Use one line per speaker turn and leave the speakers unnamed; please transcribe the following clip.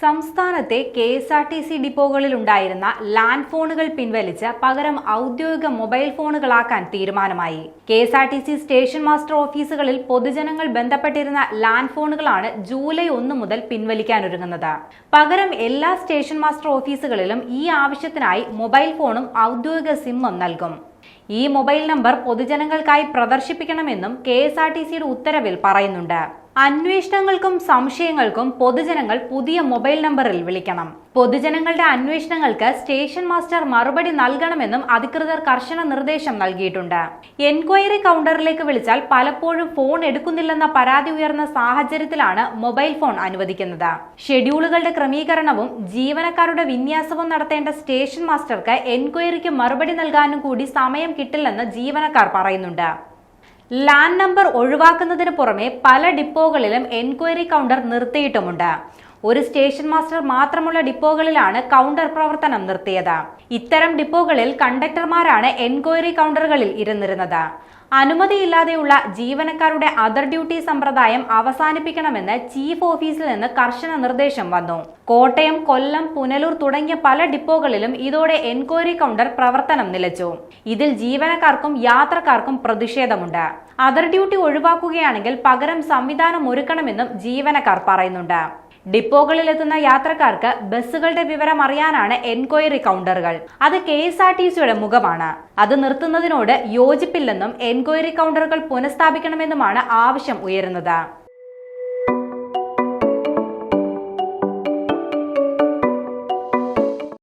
സംസ്ഥാനത്തെ KSRTC ഡിപ്പോകളിലുണ്ടായിരുന്ന land ഫോണുകൾ പിൻവലിച്ച് പകരം ഔദ്യോഗിക മൊബൈൽ ഫോണുകളാക്കാൻ തീരുമാനമായി. KSRTC സ്റ്റേഷൻ മാസ്റ്റർ ഓഫീസുകളിൽ പൊതുജനങ്ങൾ ബന്ധപ്പെട്ടിരുന്ന ലാൻഡ് ഫോണുകളാണ് ജൂലൈ 1 മുതൽ പിൻവലിക്കാനൊരുങ്ങുന്നത്. പകരം എല്ലാ സ്റ്റേഷൻ മാസ്റ്റർ ഓഫീസുകളിലും ഈ ആവശ്യത്തിനായി മൊബൈൽ ഫോണും ഔദ്യോഗിക സിമ്മും നൽകും. ഈ മൊബൈൽ നമ്പർ പൊതുജനങ്ങൾക്കായി പ്രദർശിപ്പിക്കണമെന്നും KSRTCയുടെ ഉത്തരവിൽ പറയുന്നുണ്ട്. അന്വേഷണങ്ങൾക്കും സംശയങ്ങൾക്കും പൊതുജനങ്ങൾ പുതിയ മൊബൈൽ നമ്പറിൽ വിളിക്കണം. പൊതുജനങ്ങളുടെ അന്വേഷണങ്ങൾക്ക് സ്റ്റേഷൻ മാസ്റ്റർ മറുപടി നൽകണമെന്നും അധികൃതർ കർശന നിർദ്ദേശം നൽകിയിട്ടുണ്ട്. എൻക്വയറി കൗണ്ടറിലേക്ക് വിളിച്ചാൽ പലപ്പോഴും ഫോൺ എടുക്കുന്നില്ലെന്ന പരാതി ഉയർന്ന സാഹചര്യത്തിലാണ് മൊബൈൽ ഫോൺ അനുവദിക്കുന്നത്. ഷെഡ്യൂളുകളുടെ ക്രമീകരണവും ജീവനക്കാരുടെ വിന്യാസവും നടത്തേണ്ട സ്റ്റേഷൻ മാസ്റ്റർക്ക് എൻക്വയറിക്ക് മറുപടി നൽകാനും കൂടി സമയം കിട്ടില്ലെന്ന് ജീവനക്കാർ പറയുന്നുണ്ട്. ലാൻഡ് നമ്പർ ഒഴിവാക്കുന്നതിന് പുറമെ പല ഡിപ്പോകളിലും എൻക്വയറി കൗണ്ടർ നിർത്തിയിട്ടുമുണ്ട്. ഒരു സ്റ്റേഷൻ മാസ്റ്റർ മാത്രമുള്ള ഡിപ്പോകളിലാണ് കൗണ്ടർ പ്രവർത്തനം നിർത്തിയത്. ഇത്തരം ഡിപ്പോകളിൽ കണ്ടക്ടർമാരാണ് എൻക്വയറി കൗണ്ടറുകളിൽ ഇരുന്നിരുന്നത്. അനുമതിയില്ലാതെയുള്ള ജീവനക്കാരുടെ അതർ ഡ്യൂട്ടി സമ്പ്രദായം അവസാനിപ്പിക്കണമെന്ന് ചീഫ് ഓഫീസിൽ നിന്ന് കർശന നിർദ്ദേശം വന്നു. കോട്ടയം, കൊല്ലം, പുനലൂർ തുടങ്ങിയ പല ഡിപ്പോകളിലും ഇതോടെ എൻക്വയറി കൗണ്ടർ പ്രവർത്തനം നിലച്ചു. ഇതിൽ ജീവനക്കാർക്കും യാത്രക്കാർക്കും പ്രതിഷേധമുണ്ട്. അതർ ഡ്യൂട്ടി ഒഴിവാക്കുകയാണെങ്കിൽ പകരം സംവിധാനം ഒരുക്കണമെന്നും ജീവനക്കാർ പറയുന്നുണ്ട്. ഡിപ്പോകളിലെത്തുന്ന യാത്രക്കാർക്ക് ബസ്സുകളുടെ വിവരം അറിയാനാണ് എൻക്വയറി കൗണ്ടറുകൾ. അത് KSRTCയുടെ മുഖമാണ്. അത് നിർത്തുന്നതിനോട് യോജിപ്പില്ലെന്നും എൻക്വയറി കൗണ്ടറുകൾ പുനഃസ്ഥാപിക്കണമെന്നുമാണ് ആവശ്യം ഉയരുന്നത്.